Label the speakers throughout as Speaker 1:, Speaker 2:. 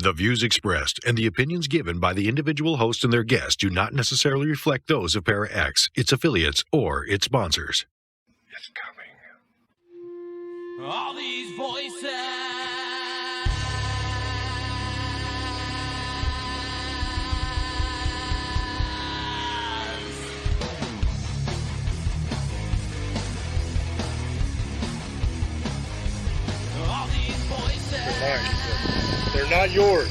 Speaker 1: The views expressed and the opinions given by the individual host and their guests do not necessarily reflect those of Para X, its affiliates, or its sponsors.
Speaker 2: It's coming.
Speaker 3: All these voices. All these voices.
Speaker 2: They're not yours.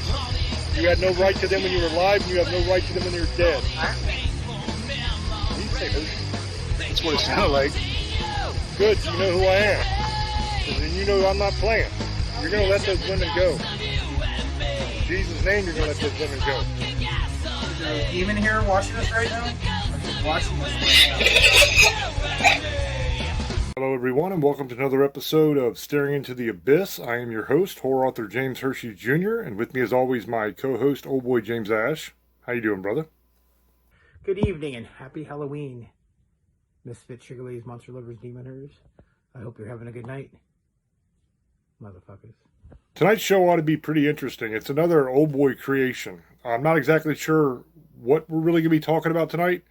Speaker 2: You had no right to them when you were alive, and you have no right to them when you're dead. That's what it sounded like. Good, so you know who I am. So then you know I'm not playing. You're going to let those women go. In Jesus' name, you're going to let those women go.
Speaker 4: Is there a demon here watching us right now? Watching us right now.
Speaker 2: Hello, everyone, and welcome to another episode of Staring into the Abyss. I am your host, horror author James Hershey Jr., and with me, as always, my co-host, old boy James Ash. How you doing, brother?
Speaker 4: Good evening and happy Halloween, Misfit Sugarleys, Monster Lovers, Demon Herders. I hope you're having a good night, motherfuckers.
Speaker 2: Tonight's show ought to be pretty interesting. It's another old boy creation. I'm not exactly sure what we're really going to be talking about tonight,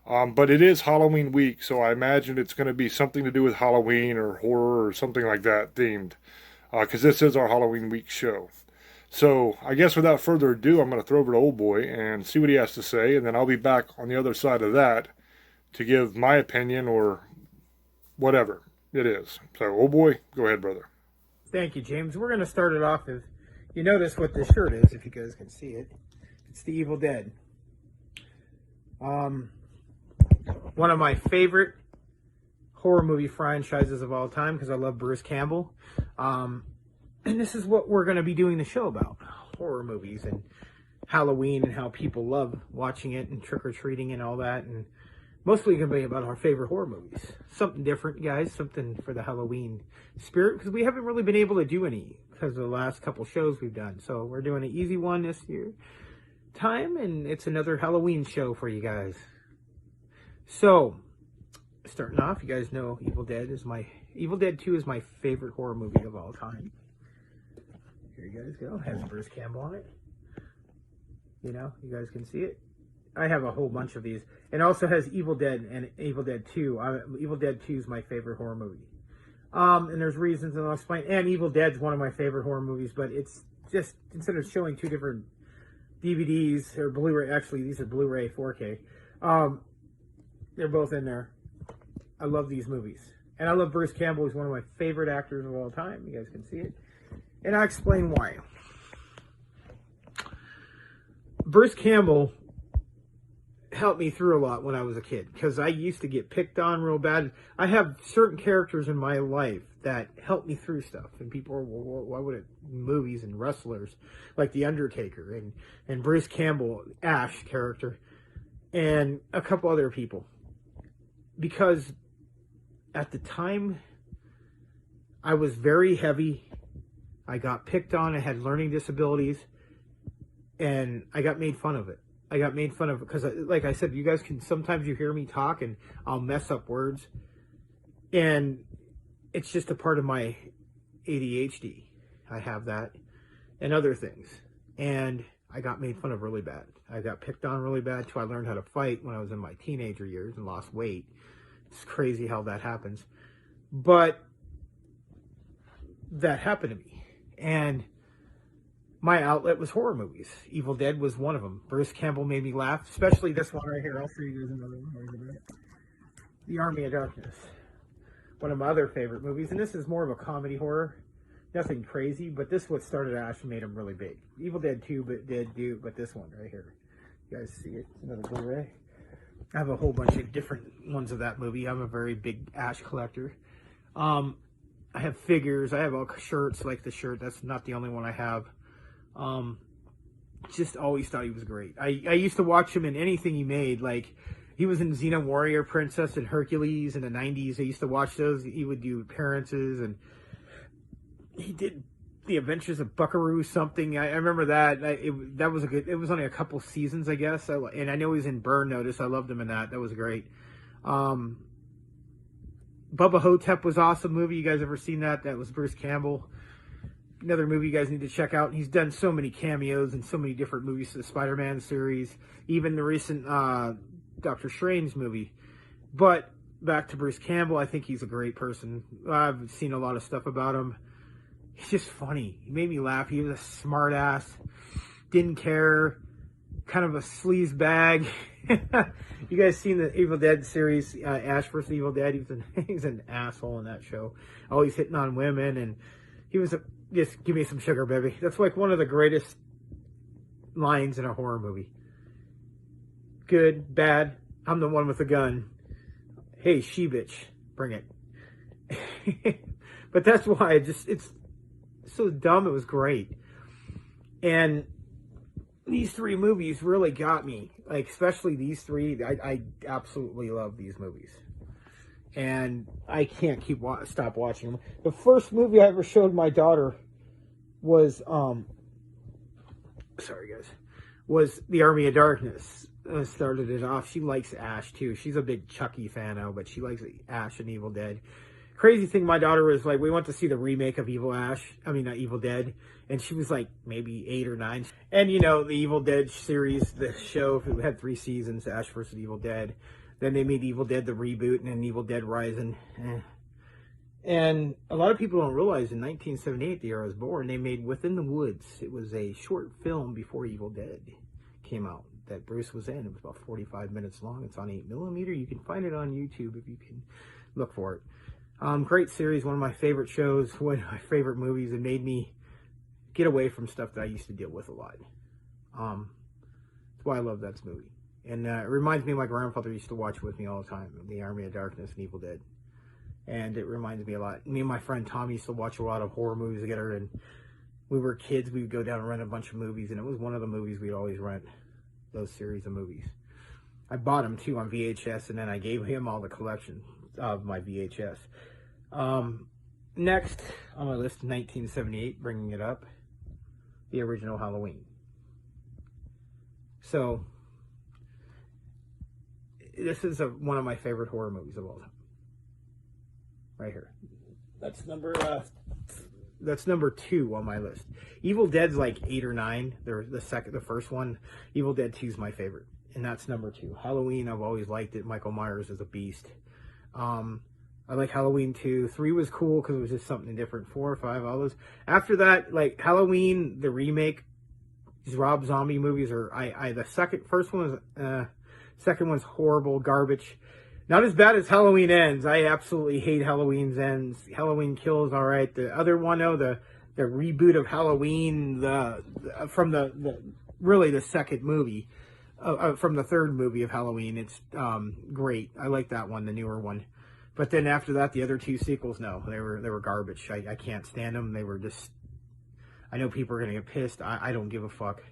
Speaker 2: but it is Halloween week, so I imagine it's going to be something to do with Halloween or horror or something like that themed, because this is our Halloween week show. So I guess without further ado, I'm going to throw over to old boy and see what he has to say, and then I'll be back on the other side of that to give my opinion or whatever it is. So, old boy, go ahead, brother.
Speaker 4: Thank you, James. We're going to start it off with, you notice what this shirt is, if you guys can see it. It's the Evil Dead. One of my favorite horror movie franchises of all time, because I love Bruce Campbell. And this is what we're going to be doing the show about. Horror movies and Halloween and how people love watching it and trick-or-treating and all that. And mostly going to be about our favorite horror movies. Something different, guys. Something for the Halloween spirit. Because we haven't really been able to do any because of the last couple shows we've done. So we're doing an easy one this year time. And it's another Halloween show for you guys. So, starting off, you guys know Evil Dead 2 is my favorite horror movie of all time. Here you guys go. It has Bruce Campbell on it. You know, you guys can see it. I have a whole bunch of these. It also has Evil Dead and Evil Dead 2. Evil Dead 2 is my favorite horror movie. And there's reasons, and I'll explain. And Evil Dead's one of my favorite horror movies, but it's just, instead of showing two different DVDs, or Blu-ray, actually, these are Blu-ray 4K. They're both in there. I love these movies. And I love Bruce Campbell. He's one of my favorite actors of all time. You guys can see it. And I'll explain why. Bruce Campbell helped me through a lot when I was a kid, because I used to get picked on real bad. I have certain characters in my life that help me through stuff, and people are, well, why would it, movies and wrestlers like The Undertaker and Bruce Campbell, Ash character, and a couple other people, because at the time I was very heavy. I got picked on. I had learning disabilities, and I got made fun of it. I got made fun of it because, like I said, you guys can, sometimes you hear me talk and I'll mess up words. And it's just a part of my ADHD. I have that and other things. And I got made fun of really bad. I got picked on really bad till I learned how to fight when I was in my teenager years and lost weight. It's crazy how that happens. But that happened to me. And my outlet was horror movies. Evil Dead was one of them. Bruce Campbell made me laugh, especially this one right here. I'll show you guys another one right in a minute. The Army of Darkness. One of my other favorite movies. And this is more of a comedy horror. Nothing crazy, but this is what started Ash and made him really big. Evil Dead 2, but this one right here. You guys see it? It's another Blu-ray. I have a whole bunch of different ones of that movie. I'm a very big Ash collector. I have figures. I have all shirts, like the shirt. That's not the only one I have. Just always thought he was great. I used to watch him in anything he made. Like, he was in Xena Warrior Princess and Hercules in the 90s. I used to watch those. He would do appearances, and he did The Adventures of Buckaroo something. I remember that. That was a good. It was only a couple seasons, I guess. And I know he was in Burn Notice. I loved him in that. That was great. Bubba Hotep was an awesome movie. You guys ever seen that? That was Bruce Campbell. another movie you guys need to check out. He's done so many cameos in so many different movies, the Spider-Man series, even the recent Doctor Strange movie. But back to Bruce Campbell, I think he's a great person. I've seen a lot of stuff about him. He's just funny. He made me laugh. He was a smart ass, didn't care, kind of a sleaze bag. You guys seen the Evil Dead series, Ash vs. Evil Dead? He's an asshole in that show. Always hitting on women, and he was just give me some sugar, baby. That's like one of the greatest lines in a horror movie. Good, bad, I'm the one with the gun. Hey, she bitch, bring it. But that's why it's so dumb. It was great. And these three movies really got me. Like, especially these three. I absolutely love these movies. And I can't stop watching them. The first movie I ever showed my daughter was, sorry guys, was The Army of Darkness. Started it off. She likes Ash too. She's a big Chucky fan now, but she likes Ash and Evil Dead. Crazy thing, my daughter was like, we went to see the remake of Evil Dead, and she was like maybe 8 or 9. And you know, the Evil Dead series, the show, it had 3 seasons, Ash vs. Evil Dead. Then they made Evil Dead the reboot, and then Evil Dead Rising. And a lot of people don't realize in 1978, the year I was born, they made Within the Woods. It was a short film before Evil Dead came out that Bruce was in. It was about 45 minutes long. It's on 8mm. You can find it on YouTube if you can look for it. Great series, one of my favorite shows, one of my favorite movies. It made me get away from stuff that I used to deal with a lot. That's why I love that movie. And it reminds me of my grandfather used to watch with me all the time, The Army of Darkness and Evil Dead. And it reminds me a lot. Me and my friend Tommy used to watch a lot of horror movies together, and we were kids. We would go down and rent a bunch of movies, and it was one of the movies we'd always rent, those series of movies. I bought them too on VHS, and then I gave him all the collection of my VHS. Next on my list, 1978, bringing it up, the original Halloween. So, this is one of my favorite horror movies of all time. Right here. That's number 2 on my list. Evil Dead's like 8 or 9. The first one. Evil Dead 2 is my favorite, and that's number 2. Halloween, I've always liked it. Michael Myers is a beast. I like Halloween 2. 3 was cool because it was just something different. 4 or 5, all those. After that, like Halloween, the remake, these Rob Zombie movies are. Second one's horrible, garbage. Not as bad as Halloween Ends. I absolutely hate Halloween Ends. Halloween Kills, all right. The other one, the reboot of Halloween, from the second movie, from the third movie of Halloween. It's great. I like that one, the newer one. But then after that, the other 2 sequels, no, they were garbage. I can't stand them. They were just. I know people are gonna get pissed. I don't give a fuck.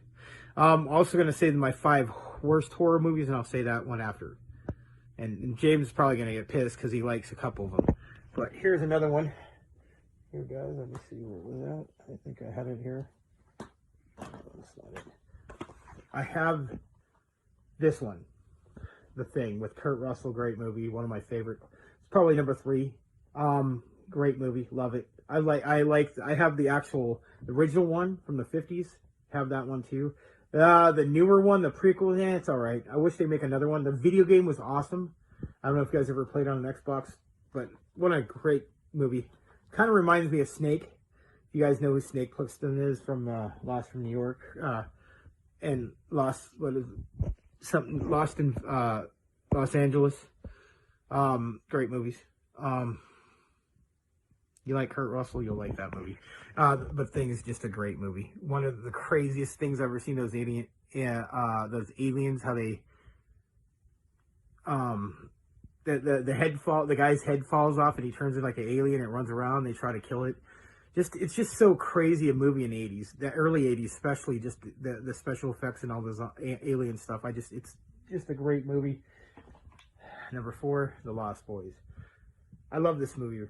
Speaker 4: Also gonna say my 5 worst horror movies, and I'll say that one after. And James is probably going to get pissed because he likes a couple of them. But here's another one. Here, guys, let me see. What was that? I think I had it here. Oh, that's not it. I have this one. The Thing with Kurt Russell. Great movie. One of my favorite. It's probably number 3. Great movie. Love it. I have the original one from the 50s. Have that one too. The newer one, the prequel, it's alright. I wish they make another one. The video game was awesome. I don't know if you guys ever played on an Xbox, but what a great movie. Kind of reminds me of Snake. If you guys know who Snake Plissken is from Lost from New York, and Lost in Los Angeles. Great movies. You like Kurt Russell, you'll like that movie. But Thing is just a great movie. One of the craziest things I've ever seen. Those aliens, how they, the guy's head falls off and he turns into like an alien. It runs around. They try to kill it. It's just so crazy a movie in the 80s, the early 80s, especially just the special effects and all those alien stuff. It's just a great movie. Number 4, The Lost Boys. I love this movie.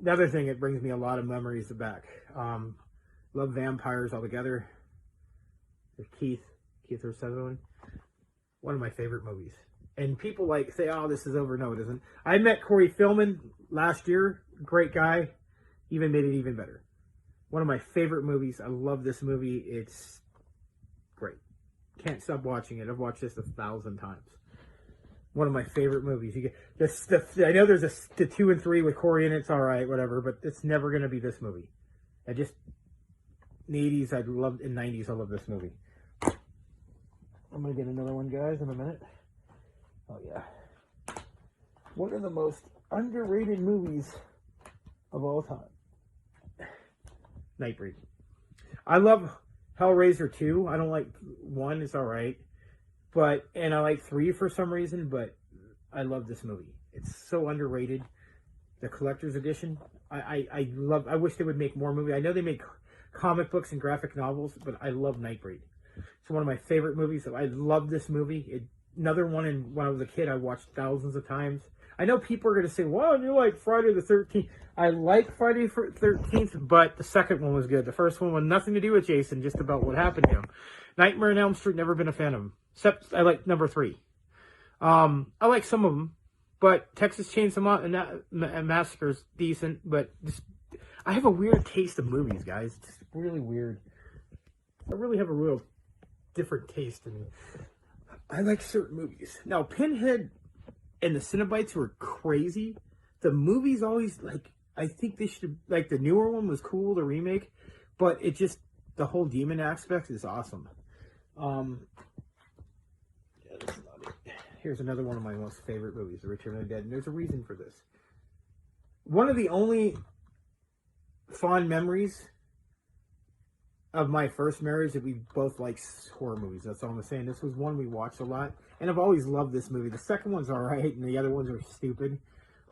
Speaker 4: The other thing, it brings me a lot of memories back. Love vampires altogether. There's Keith Sutherland. One of my favorite movies. And people say, oh, this is over. No, it isn't. I met Corey Feldman last year. Great guy. Even made it even better. One of my favorite movies. I love this movie. It's great. Can't stop watching it. I've watched this 1,000 times. One of my favorite movies. You get this. I know there's the 2 and 3 with Corey in it. It's all right, whatever. But it's never gonna be this movie. In the 80s, I loved. In 90s, I love this movie. I'm gonna get another one, guys, in a minute. Oh yeah. One of the most underrated movies of all time. Nightbreed. I love Hellraiser 2. I don't like 1. It's all right. And I like 3 for some reason, but I love this movie. It's so underrated. The collector's edition. I wish they would make more movies. I know they make comic books and graphic novels, but I love Nightbreed. It's one of my favorite movies. I love this movie. Another one, when I was a kid, I watched thousands of times. I know people are going to say, well, you like Friday the 13th. I like Friday the 13th, but the second one was good. The first one had nothing to do with Jason, just about what happened to him. Nightmare on Elm Street, never been a fan of him. Except I like number 3. I like some of them, but Texas Chainsaw Massacre's decent, but I have a weird taste of movies, guys. It's just really weird. I really have a real different taste in I like certain movies. Now, Pinhead and the Cenobites were crazy. The movies always, I think they should, the newer one was cool, the remake, but the whole demon aspect is awesome. Yeah, that's not it. Here's another one of my most favorite movies, The Return of the Dead, and there's a reason for this. One of the only fond memories of my first marriage that we both like horror movies. That's all I'm saying. This was one we watched a lot, and I've always loved this movie. The second one's all right, and the other ones are stupid,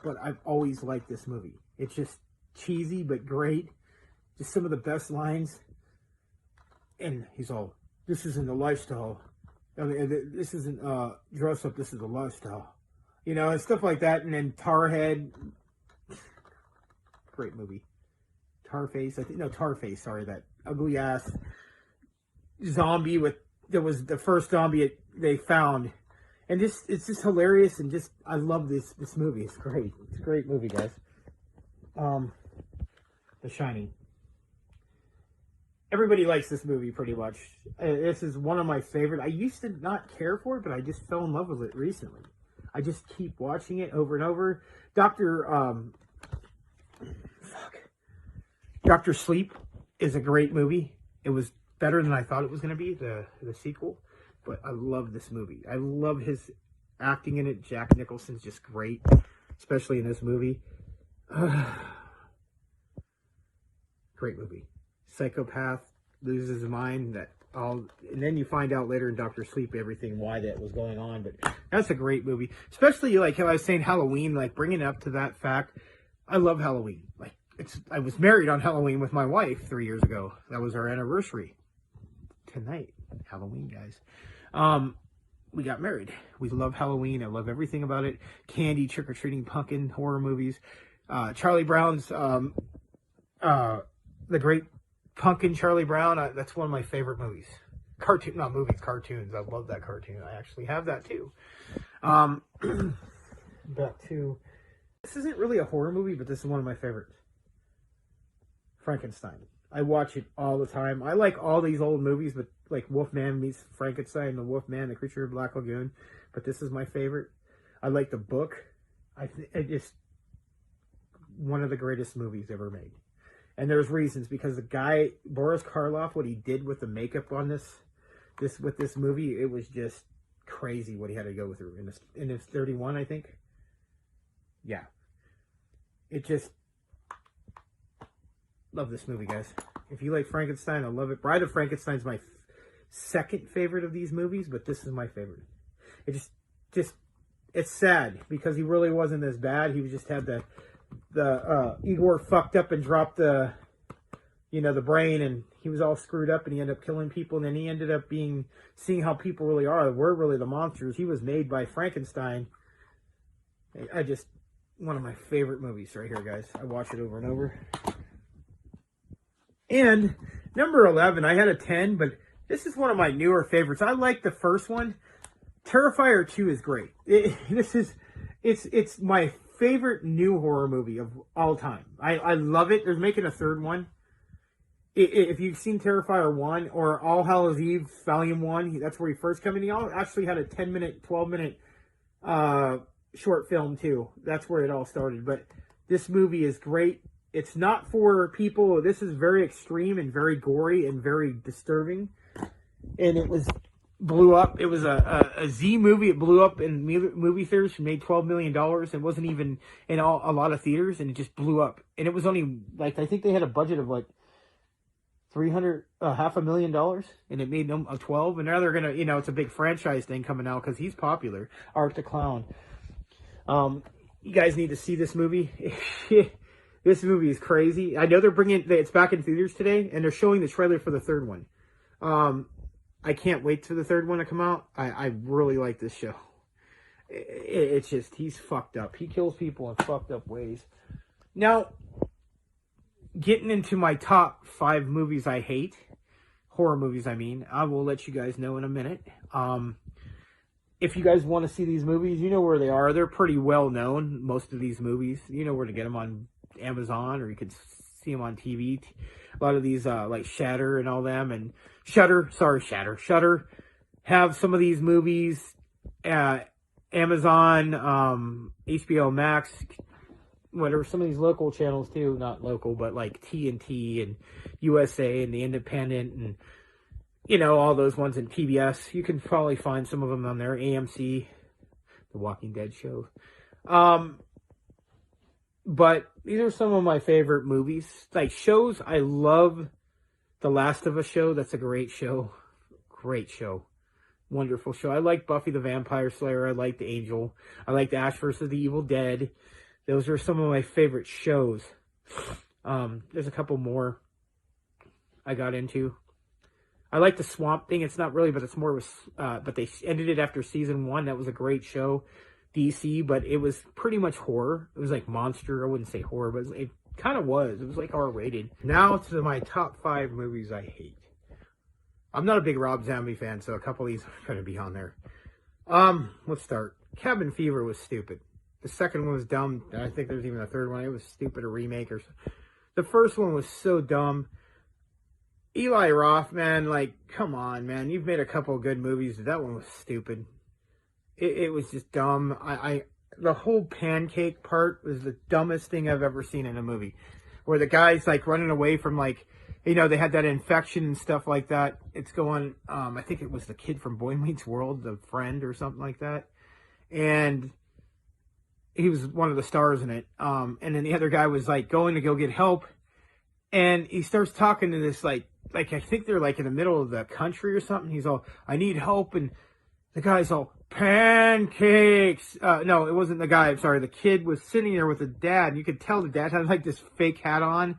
Speaker 4: but I've always liked this movie. It's just cheesy but great. Just some of the best lines. And he's all, "This isn't a lifestyle. I mean, this isn't dress up. This is a lifestyle." And stuff like that. And then Tarhead. Great movie. Tarface, sorry, that ugly ass zombie that was the first zombie they found. And it's just hilarious, and I love this movie. It's great. It's a great movie, guys. The Shining. Everybody likes this movie pretty much. This is one of my favorite. I used to not care for it, but I just fell in love with it recently. I just keep watching it over and over. Dr. Sleep is a great movie. It was better than I thought it was going to be, the sequel. But I love this movie. I love his acting in it. Jack Nicholson's just great, especially in this movie. Great movie. Psychopath loses his mind. And then you find out later in Dr. Sleep why that was going on. But that's a great movie, especially like how I was saying Halloween. Like bringing it up to that fact, I love Halloween. I was married on Halloween with my wife 3 years ago. That was our anniversary. Tonight, Halloween, guys. We got married. We love Halloween. I love everything about it. Candy, trick-or-treating, pumpkin, horror movies. Charlie Brown's, The Great Pumpkin, Charlie Brown. That's one of my favorite movies. Cartoons. I love that cartoon. I actually have that too. This isn't really a horror movie, but this is one of my favorites. Frankenstein. I watch it all the time. I like all these old movies, but like Wolfman meets Frankenstein, the Wolfman, the Creature of Black Lagoon. But this is my favorite. I like the book. It's one of the greatest movies ever made. And there's reasons, because the guy, Boris Karloff, what he did with the makeup on this movie, it was just crazy what he had to go through. In his 31, I think. Yeah. Love this movie, guys. If you like Frankenstein, I love it. Bride of Frankenstein's my second favorite of these movies, but this is my favorite. It's sad because he really wasn't as bad. He just had the Igor fucked up and dropped the brain, and he was all screwed up, and he ended up killing people, and then he ended up seeing how people really are. We're really the monsters. He was made by Frankenstein. One of my favorite movies right here, guys. I watch it over and over. And number 11, I had a 10, but this is one of my newer favorites. I like the first one. Terrifier 2 is great. It's my favorite new horror movie of all time. I love it. They're making a third one. If you've seen Terrifier 1 or All Hallows Eve Volume 1, that's where he first came in. He actually had a 10-minute, 12-minute short film, too. That's where it all started. But this movie is great. It's not for people. This is very extreme and very gory and very disturbing. And it blew up. It was a Z movie. It blew up in movie theaters and made $12 million. It wasn't even in a lot of theaters, and it just blew up. And it was only, like, I think they had a budget of, like, $500,000, and it made them a 12. And now they're gonna, it's a big franchise thing coming out because he's popular. Art the Clown. You guys need to see this movie. This movie is crazy. I know it's back in theaters today, and they're showing the trailer for the third one. I can't wait for the third one to come out. I really like this show. It's just, he's fucked up. He kills people in fucked up ways. Now, getting into my top 5 movies I hate, horror movies I mean, I will let you guys know in a minute. If you guys want to see these movies, you know where they are. They're pretty well known, most of these movies. You know where to get them on Amazon, or you could see them on TV. A lot of these, like Shudder and all them, and Shudder have some of these movies. Amazon, HBO Max, whatever, some of these local channels too, not local, but like TNT and USA and The Independent and, all those ones in PBS. You can probably find some of them on there. AMC, The Walking Dead show. But these are some of my favorite movies. Like shows, I love The Last of Us show. That's a great show. Great show. Wonderful show. I like Buffy the Vampire Slayer. I like The Angel. I like The Ash vs. the Evil Dead. Those are some of my favorite shows. There's a couple more I got into. I like The Swamp Thing. It's not really, but it's more of a, but they ended it after season 1. That was a great show. DC, but it was pretty much horror. It was like monster. I wouldn't say horror, but it kind of was. It was like R-rated. Now to my top 5 movies I hate. I'm not a big Rob Zombie fan, so a couple of these are going to be on there. Let's start. Cabin Fever was stupid. The second one was dumb. I think there's even a third one. It was stupid, a remake or something. The first one was so dumb. Eli Roth, man, like, come on, man. You've made a couple of good movies. That one was stupid. It was just dumb. The whole pancake part was the dumbest thing I've ever seen in a movie. Where the guy's, like, running away from, like, they had that infection and stuff like that. It's going, I think it was the kid from Boy Meets World, the friend or something like that. And he was one of the stars in it. And then the other guy was, like, going to go get help. And he starts talking to this, like I think they're, like, in the middle of the country or something. He's all, I need help. And the guy's all, pancakes. No, it wasn't the guy. I'm sorry. The kid was sitting there with the dad. And you could tell the dad had, like, this fake hat on.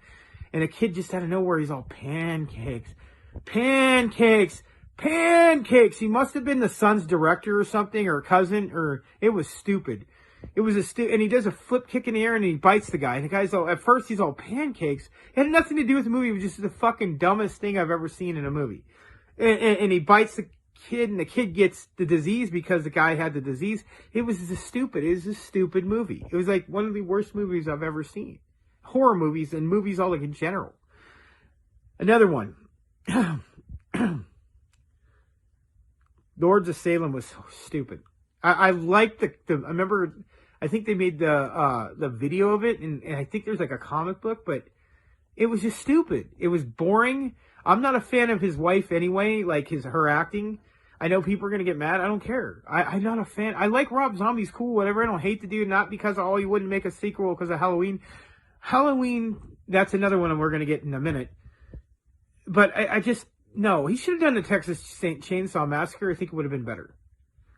Speaker 4: And the kid just out of nowhere, he's all, pancakes. Pancakes. Pancakes. He must have been the son's director or something, or cousin, or it was stupid. It was and he does a flip kick in the air and he bites the guy. And the guy's all, at first he's all, pancakes. It had nothing to do with the movie. It was just the fucking dumbest thing I've ever seen in a movie. And he bites the kid, and the kid gets the disease because the guy had the disease. It was just stupid. It was a stupid movie. It was like one of the worst movies I've ever seen. Horror movies and movies all like in general. Another one. Lords of Salem was so stupid. I liked I remember, I think they made the video of it, and I think there's like a comic book, but it was just stupid. It was boring. I'm not a fan of his wife anyway, like her acting. I know people are going to get mad. I don't care. I'm not a fan. I like Rob Zombie's cool, whatever. I don't hate the dude, not because, he wouldn't make a sequel because of Halloween. Halloween, that's another one we're going to get in a minute. But I just, no, he should have done the Texas Chainsaw Massacre. I think it would have been better.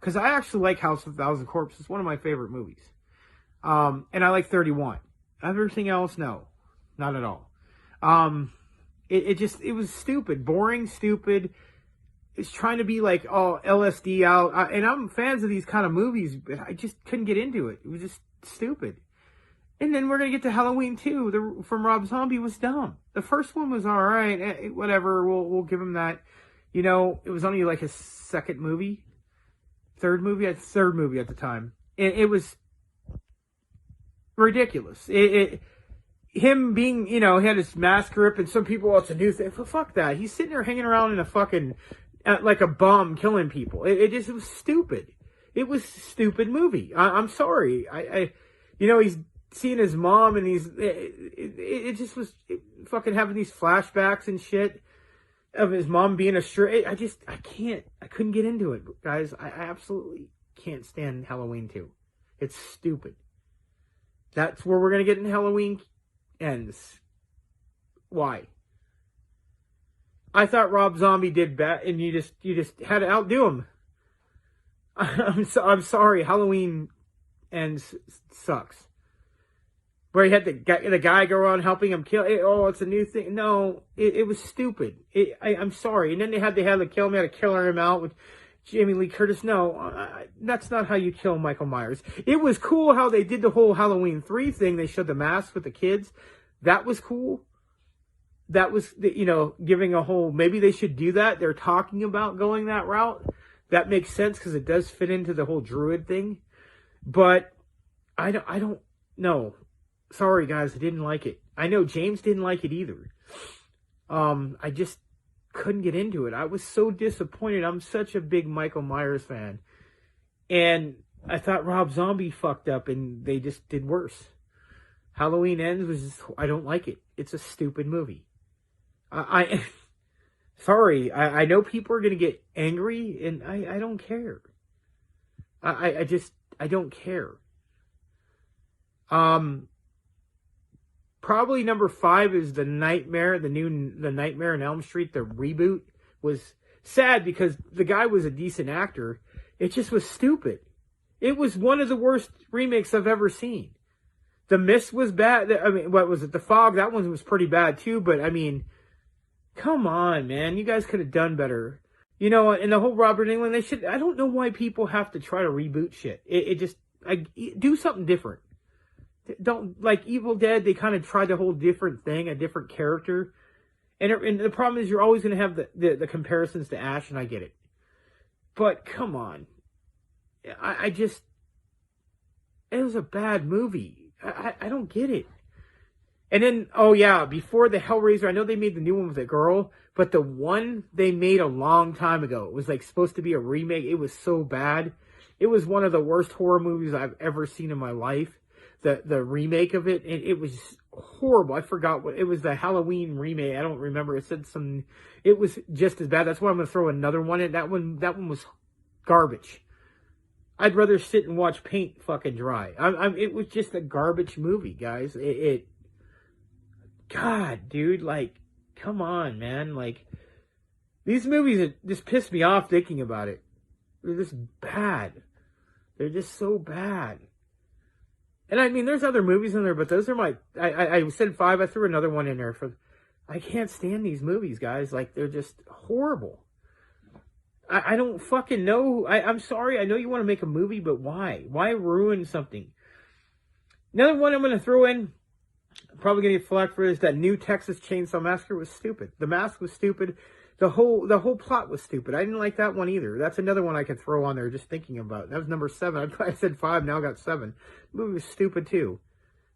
Speaker 4: Because I actually like House of a Thousand Corpses. It's one of my favorite movies. And I like 31. Everything else, no. Not at all. It was stupid. Boring, stupid. It's trying to be like, LSD out. And I'm fans of these kind of movies, but I just couldn't get into it. It was just stupid. And then we're going to get to Halloween 2 from Rob Zombie was dumb. The first one was all right. Whatever. We'll give him that. It was only like his second movie. Third movie at the time. It was ridiculous. him being, he had his mask grip, and some people, it's a new thing. But fuck that. He's sitting there hanging around in a fucking, like a bum killing people. It was stupid. It was a stupid movie. I'm sorry. He's seeing his mom, and it just was fucking having these flashbacks and shit of his mom being a straight. I couldn't get into it, guys. I absolutely can't stand Halloween 2. It's stupid. That's where we're going to get in Halloween ends. Why? I thought Rob Zombie did bad, and you just had to outdo him. I'm sorry. Halloween ends sucks. Where he had the guy go around helping him kill. It's a new thing. No, it was stupid. I'm sorry. And then they had to kill him. They had to kill him out with Jamie Lee Curtis. No, that's not how you kill Michael Myers. It was cool how they did the whole Halloween 3 thing. They showed the mask with the kids. That was cool. That was, giving a whole, maybe they should do that. They're talking about going that route. That makes sense because it does fit into the whole druid thing. But I don't know. Sorry, guys, I didn't like it. I know James didn't like it either. I just couldn't get into it. I was so disappointed. I'm such a big Michael Myers fan. And I thought Rob Zombie fucked up, and they just did worse. Halloween Ends was just, I don't like it. It's a stupid movie. Sorry, I know people are going to get angry, and I don't care. I don't care. Probably number 5 is The Nightmare on Elm Street. The reboot was sad because the guy was a decent actor. It just was stupid. It was one of the worst remakes I've ever seen. The Mist was bad. I mean, what was it? The Fog, that one was pretty bad too, but I mean, come on, man. You guys could have done better. And the whole Robert Englund, I don't know why people have to try to reboot shit. Do something different. Don't, like Evil Dead, they kind of tried a whole different thing, a different character. And the problem is you're always going to have the comparisons to Ash, and I get it. But come on. It was a bad movie. I don't get it. And then, before the Hellraiser, I know they made the new one with a girl, but the one they made a long time ago, it was like supposed to be a remake. It was so bad. It was one of the worst horror movies I've ever seen in my life. The remake of it, and it was horrible. I forgot what it was. The Halloween remake. I don't remember. It said it was just as bad. That's why I'm going to throw another one in. That one was garbage. I'd rather sit and watch paint fucking dry. It was just a garbage movie, guys. God, dude, like, come on, man. Like, these movies just piss me off thinking about it. They're just bad. They're just so bad. And I mean, there's other movies in there, but those are I said 5, I threw another one in there I can't stand these movies, guys. Like, they're just horrible. I don't fucking know. I'm sorry, I know you want to make a movie, but why? Why ruin something? Another one I'm going to throw in, I'm probably going to get flack for this, that new Texas Chainsaw Massacre was stupid. The mask was stupid. The whole plot was stupid. I didn't like that one either. That's another one I could throw on there just thinking about. That was number 7. I said 5, now I got 7. The movie was stupid too.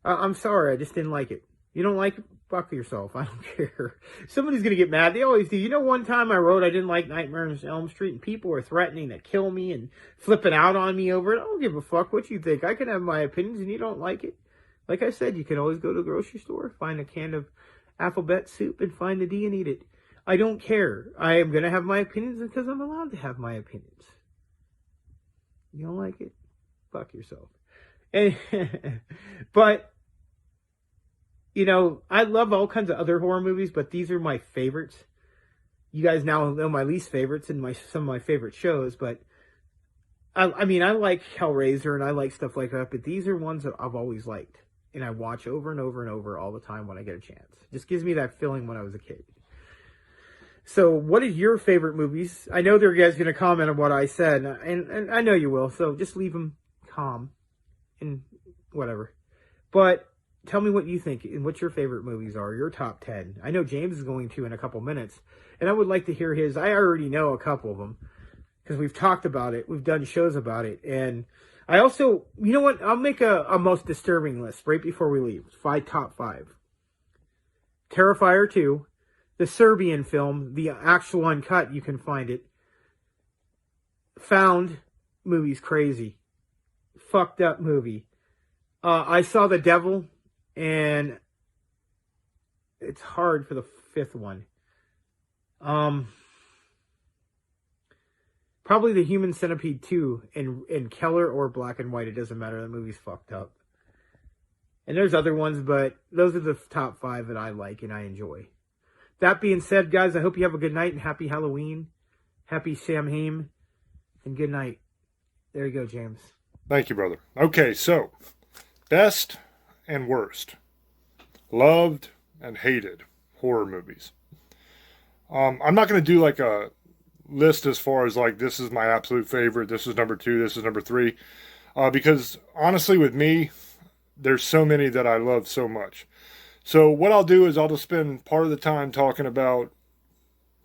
Speaker 4: I'm sorry, I just didn't like it. You don't like it? Fuck yourself. I don't care. Somebody's going to get mad. They always do. One time I wrote I didn't like Nightmare on Elm Street, and people were threatening to kill me and flipping out on me over it. I don't give a fuck what you think. I can have my opinions, and you don't like it. Like I said, you can always go to the grocery store, find a can of alphabet soup, and find the D and eat it. I don't care. I am going to have my opinions because I'm allowed to have my opinions. You don't like it? Fuck yourself. But, I love all kinds of other horror movies, but these are my favorites. You guys now know my least favorites and some of my favorite shows, but I like Hellraiser and I like stuff like that, but these are ones that I've always liked. And I watch over and over and over all the time when I get a chance. It just gives me that feeling when I was a kid. So, what are your favorite movies? I know there are guys going to comment on what I said, and I know you will, so just leave them calm and whatever. But tell me what you think and what your favorite movies are, your top 10. I know James is going to in a couple minutes, and I would like to hear his. I already know a couple of them because we've talked about it. We've done shows about it, and I also, you know what? I'll make a most disturbing list right before we leave. Top 5. Terrifier 2, the Serbian film, the actual uncut, you can find it. Found movie's crazy. Fucked up movie. I saw The Devil, and it's hard for the fifth one. Probably The Human Centipede 2 in color or black and white. It doesn't matter. The movie's fucked up. And there's other ones, but those are the top 5 that I like and I enjoy. That being said, guys, I hope you have a good night and happy Halloween. Happy Samhain. And good night. There you go, James.
Speaker 2: Thank you, brother. Okay, so best and worst. Loved and hated horror movies. I'm not going to do like a list as far as like this is my absolute favorite, this is number 2, this is number 3, because honestly with me, there's so many that I love so much. So what I'll do is I'll just spend part of the time talking about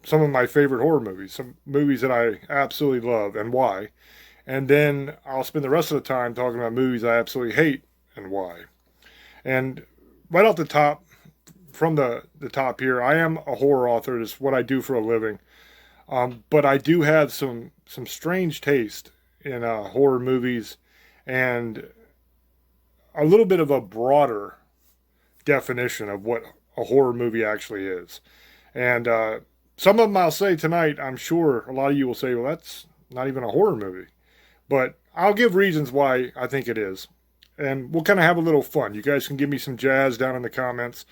Speaker 2: some of my favorite horror movies, some movies that I absolutely love and why, and then I'll spend the rest of the time talking about movies I absolutely hate and why. And right off the top, from the top here, I am a horror author. It's what I do for a living. But I do have some strange taste in horror movies and a little bit of a broader definition of what a horror movie actually is. And some of them I'll say tonight, I'm sure a lot of you will say, well, that's not even a horror movie. But I'll give reasons why I think it is. And we'll kind of have a little fun. You guys can give me some jazz down in the comments.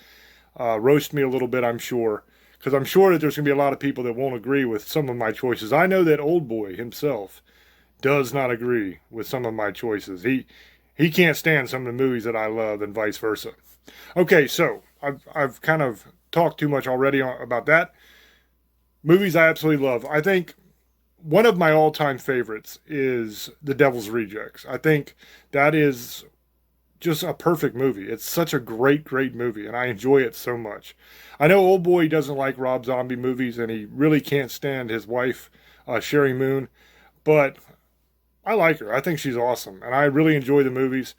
Speaker 2: Roast me a little bit, I'm sure. Because I'm sure that there's going to be a lot of people that won't agree with some of my choices. I know that Old Boy himself does not agree with some of my choices. He can't stand some of the movies that I love and vice versa. Okay, so I've kind of talked too much already about that. Movies I absolutely love. I think one of my all-time favorites is The Devil's Rejects. I think that is just a perfect movie. It's such a great, great movie, and I enjoy it so much. I know Old Boy doesn't like Rob Zombie movies, and he really can't stand his wife, Sherry Moon, but I like her. I think she's awesome, and I really enjoy the movies.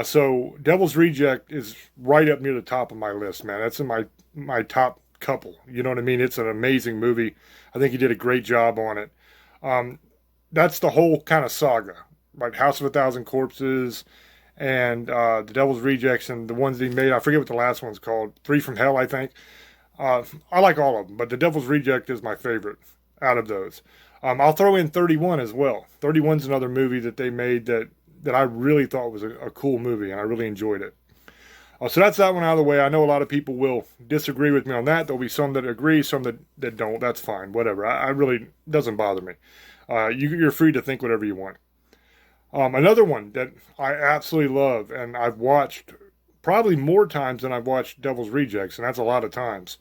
Speaker 2: So Devil's Reject is right up near the top of my list, man. That's in my top couple. You know what I mean? It's an amazing movie. I think he did a great job on it. That's the whole kind of saga, right? House of a Thousand Corpses, and The Devil's Rejects, and the ones that he made. I forget what the last one's called. 3 from Hell, I think. I like all of them, but The Devil's Reject is my favorite out of those. I'll throw in 31 as well. 31's another movie that they made that I really thought was a cool movie, and I really enjoyed it. So that's that one out of the way. I know a lot of people will disagree with me on that. There'll be some that agree, some that don't. That's fine. Whatever. I really, doesn't bother me. You're free to think whatever you want. Another one that I absolutely love, and I've watched probably more times than I've watched Devil's Rejects, and that's a lot of times,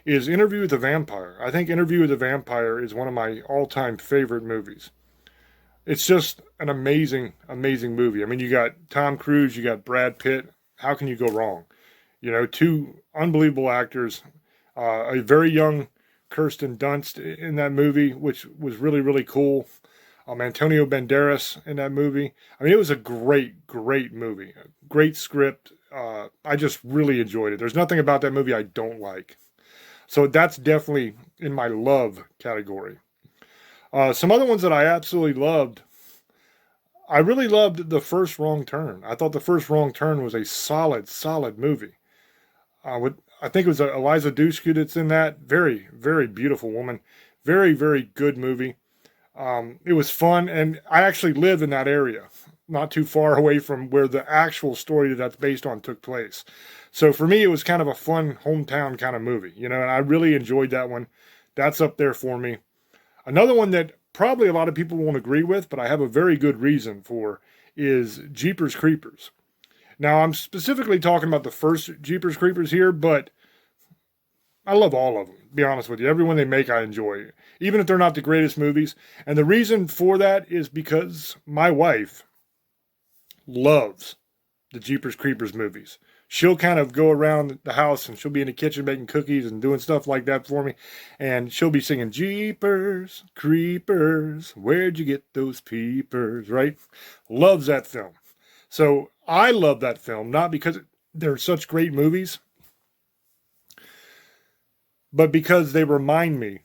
Speaker 2: is Interview with the Vampire. I think Interview with the Vampire is one of my all-time favorite movies. It's just an amazing, amazing movie. I mean, you got Tom Cruise, you got Brad Pitt. How can you go wrong? You know, 2 unbelievable actors, a very young Kirsten Dunst in that movie, which was really, really cool. Antonio Banderas in that movie. I mean, it was a great, great movie. A great script. I just really enjoyed it. There's nothing about that movie I don't like. So that's definitely in my love category. Some other ones that I absolutely loved. I really loved The First Wrong Turn. I thought The First Wrong Turn was a solid, solid movie. I think it was Eliza Dushku that's in that. Very, very beautiful woman. Very, very good movie. It was fun, and I actually live in that area, not too far away from where the actual story that's based on took place. So for me, it was kind of a fun hometown kind of movie, you know, and I really enjoyed that one. That's up there for me. Another one that probably a lot of people won't agree with, but I have a very good reason for, is Jeepers Creepers. Now, I'm specifically talking about the first Jeepers Creepers here, but I love all of them, to be honest with you. Every one they make, I enjoy, even if they're not the greatest movies. And the reason for that is because my wife loves the Jeepers Creepers movies. She'll kind of go around the house and she'll be in the kitchen making cookies and doing stuff like that for me. And she'll be singing, Jeepers Creepers, where'd you get those peepers, right? Loves that film. So I love that film, not because they're such great movies, but because they remind me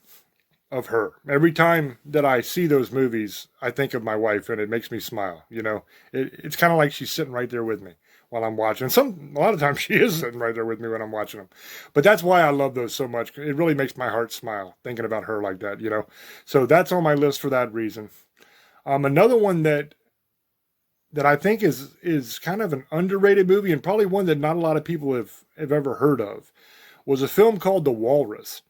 Speaker 2: of her. Every time that I see those movies, I think of my wife, and it makes me smile. It's kind of like she's sitting right there with me while I'm watching. A lot of times she is sitting right there with me when I'm watching them. But that's why I love those so much. It really makes my heart smile thinking about her like that. So that's on my list for that reason. Another one that I think is kind of an underrated movie, and probably one that not a lot of people have ever heard of, was a film called The Walrus.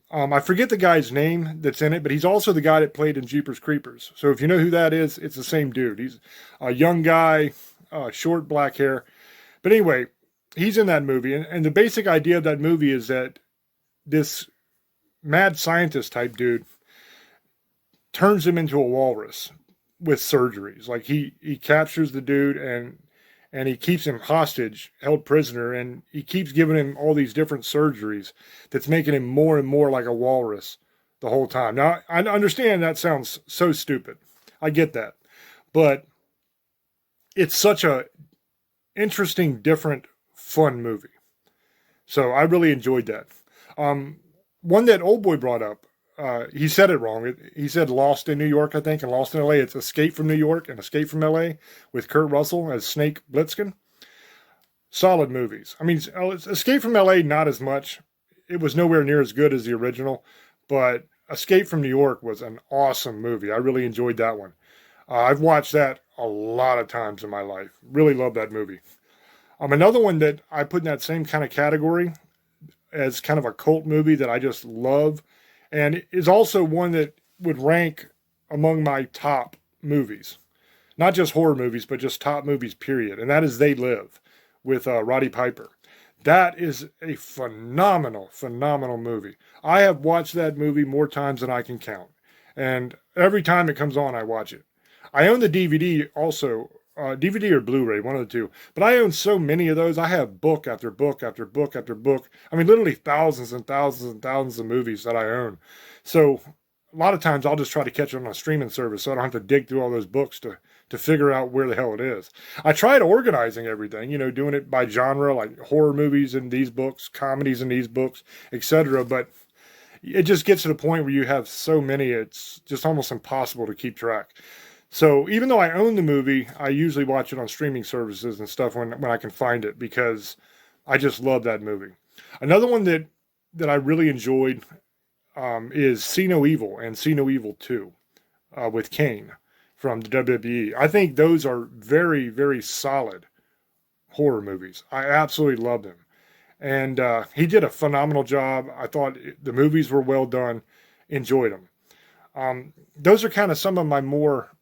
Speaker 2: I forget the guy's name that's in it, but he's also the guy that played in Jeepers Creepers. So if you know who that is, it's the same dude. He's a young guy, short black hair. But anyway, he's in that movie. And the basic idea of that movie is that this mad scientist type dude turns him into a walrus with surgeries. Like he captures the dude and he keeps him hostage, held prisoner, and he keeps giving him all these different surgeries that's making him more and more like a walrus the whole time. Now, I understand that sounds so stupid. I get that. But it's such a interesting, different, fun movie. So I really enjoyed that. One that Old Boy brought up, he said it wrong. He said Lost in New York, I think, and Lost in L.A. It's Escape from New York and Escape from L.A. with Kurt Russell as Snake Plissken. Solid movies. I mean, Escape from L.A., not as much. It was nowhere near as good as the original, but Escape from New York was an awesome movie. I really enjoyed that one. I've watched that a lot of times in my life. Really love that movie. Another one that I put in that same kind of category as kind of a cult movie that I just love, and is also one that would rank among my top movies. Not just horror movies, but just top movies, period. And that is They Live with Roddy Piper. That is a phenomenal, phenomenal movie. I have watched that movie more times than I can count. And every time it comes on, I watch it. I own the DVD also, DVD or Blu-ray, one of the two. But I own so many of those. I have book after book after book after book. I mean, literally thousands and thousands and thousands of movies that I own. So a lot of times I'll just try to catch it on a streaming service so I don't have to dig through all those books to figure out where the hell it is. I tried organizing everything, doing it by genre, like horror movies in these books, comedies in these books, etc. But it just gets to the point where you have so many, it's just almost impossible to keep track. So even though I own the movie, I usually watch it on streaming services and stuff when I can find it, because I just love that movie. Another one that I really enjoyed is See No Evil and See No Evil 2 with Kane from the WWE. I think those are very, very solid horror movies. I absolutely love them. And he did a phenomenal job. I thought the movies were well done. Enjoyed them. Those are kind of some of my more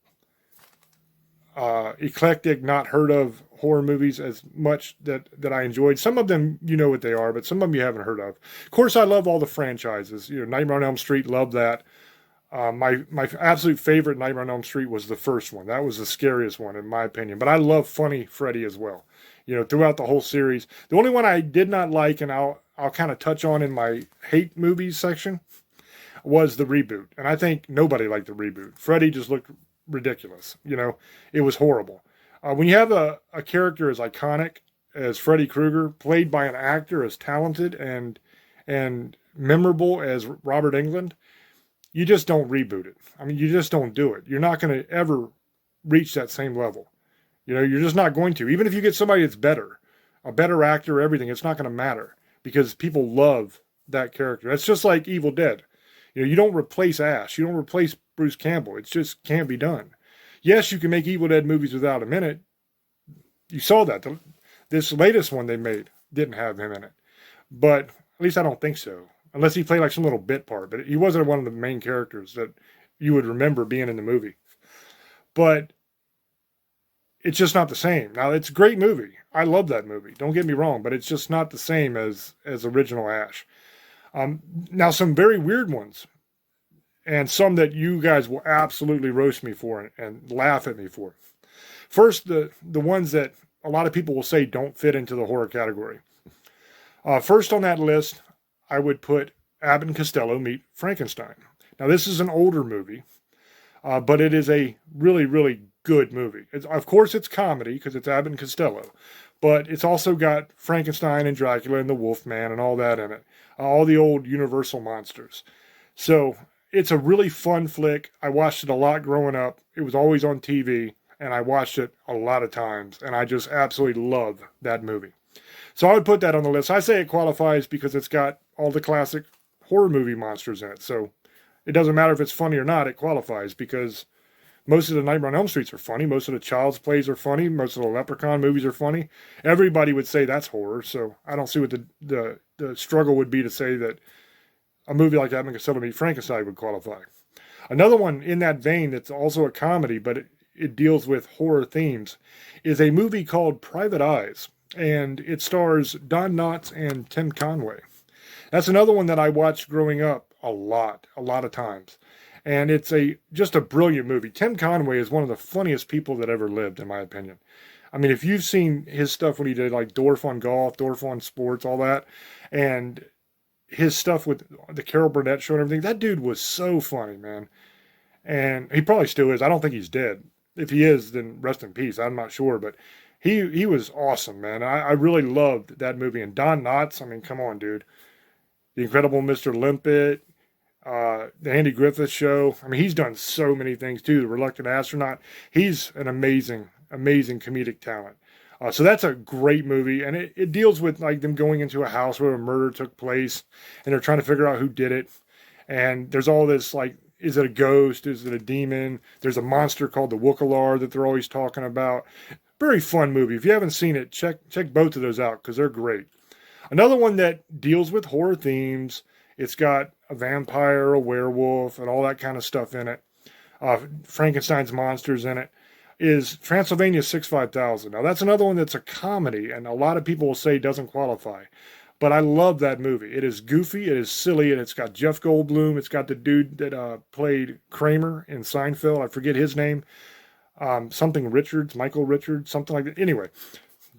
Speaker 2: eclectic, not heard of horror movies as much that I enjoyed. Some of them, you know what they are, but some of them you haven't heard of. Of course, I love all the franchises. Nightmare on Elm Street, love that. My absolute favorite Nightmare on Elm Street was the first one. That was the scariest one, in my opinion. But I love Funny Freddy as well. Throughout the whole series. The only one I did not like, and I'll kind of touch on in my hate movies section, was the reboot. And I think nobody liked the reboot. Freddy just looked ridiculous. It was horrible. When you have a character as iconic as Freddy Krueger, played by an actor as talented and memorable as Robert Englund, you just don't reboot it. I mean, you just don't do it. You're not going to ever reach that same level. You're just not going to. Even if you get somebody that's better, a better actor, everything, it's not going to matter because people love that character. It's just like Evil Dead. You don't replace Ash. You don't replace Bruce Campbell. It just can't be done. Yes, you can make Evil Dead movies without him in it. You saw that. This latest one they made didn't have him in it. But at least I don't think so. Unless he played like some little bit part. But he wasn't one of the main characters that you would remember being in the movie. But it's just not the same. Now, it's a great movie. I love that movie. Don't get me wrong. But it's just not the same as original Ash. Now, some very weird ones. And some that you guys will absolutely roast me for and laugh at me for. First, the ones that a lot of people will say don't fit into the horror category. First on that list, I would put Abbott and Costello Meet Frankenstein. Now, this is an older movie, but it is a really, really good movie. Of course, it's comedy because it's Abbott and Costello, but it's also got Frankenstein and Dracula and the Wolfman and all that in it. All the old Universal monsters. So it's a really fun flick. I watched it a lot growing up. It was always on TV, and I watched it a lot of times, and I just absolutely love that movie. So I would put that on the list. I say it qualifies because it's got all the classic horror movie monsters in it. So it doesn't matter if it's funny or not, it qualifies because most of the Nightmare on Elm Streets are funny. Most of the Child's Plays are funny. Most of the Leprechaun movies are funny. Everybody would say that's horror, so I don't see what the struggle would be to say that a movie like Abbott and Costello Meet Frankenstein would qualify. Another one in that vein that's also a comedy, but it deals with horror themes, is a movie called Private Eyes, and it stars Don Knotts and Tim Conway. That's another one that I watched growing up a lot of times. And it's just a brilliant movie. Tim Conway is one of the funniest people that ever lived, in my opinion. I mean, if you've seen his stuff when he did like Dorf on Golf, Dorf on Sports, all that, and his stuff with the Carol Burnett show and everything, that dude was so funny, man. And he probably still is. I don't think he's dead. If he is, then rest in peace. I'm not sure, but he was awesome, man. I really loved that movie. And Don Knotts, I mean, come on, dude. The Incredible Mr. Limpet, the Andy Griffith Show. I mean, he's done so many things too. The Reluctant Astronaut. He's an amazing comedic talent. So that's a great movie, and it deals with like them going into a house where a murder took place, and they're trying to figure out who did it. And there's all this like, is it a ghost? Is it a demon? There's a monster called the Wookalar that they're always talking about. Very fun movie. If you haven't seen it, check both of those out because they're great. Another one that deals with horror themes. It's got a vampire, a werewolf, and all that kind of stuff in it. Frankenstein's monsters in it. Is Transylvania 65000. Now, that's another one that's a comedy, and a lot of people will say doesn't qualify. But I love that movie. It is goofy, it is silly, and it's got Jeff Goldblum. It's got the dude that played Kramer in Seinfeld. I forget his name. Something Richards, Michael Richards, something like that. Anyway,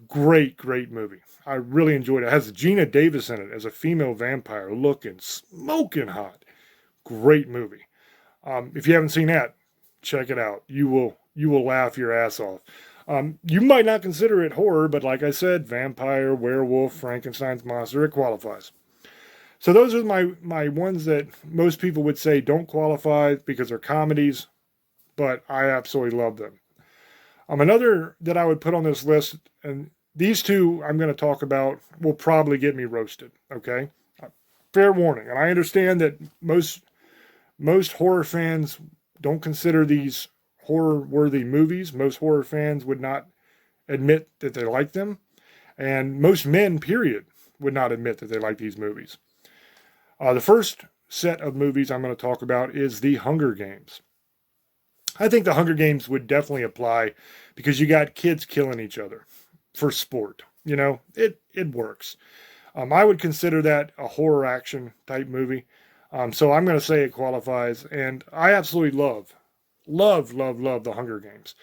Speaker 2: great movie. I really enjoyed it. It has Gina Davis in it as a female vampire looking smoking hot. Great movie. If you haven't seen that, check it out. You will laugh your ass off. You might not consider it horror, but like I said, vampire, werewolf, Frankenstein's monster, it qualifies. So those are my ones that most people would say don't qualify because they're comedies, but I absolutely love them. Another that I would put on this list, and these two I'm going to talk about will probably get me roasted, okay? Fair warning. And I understand that most horror fans don't consider these horror-worthy movies. Most horror fans would not admit that they like them. And most men, period, would not admit that they like these movies. The first set of movies I'm going to talk about is The Hunger Games. I think The Hunger Games would definitely apply because you got kids killing each other for sport. You know, it works. I would consider that a horror action type movie. So I'm going to say it qualifies. And I absolutely love The Hunger Games.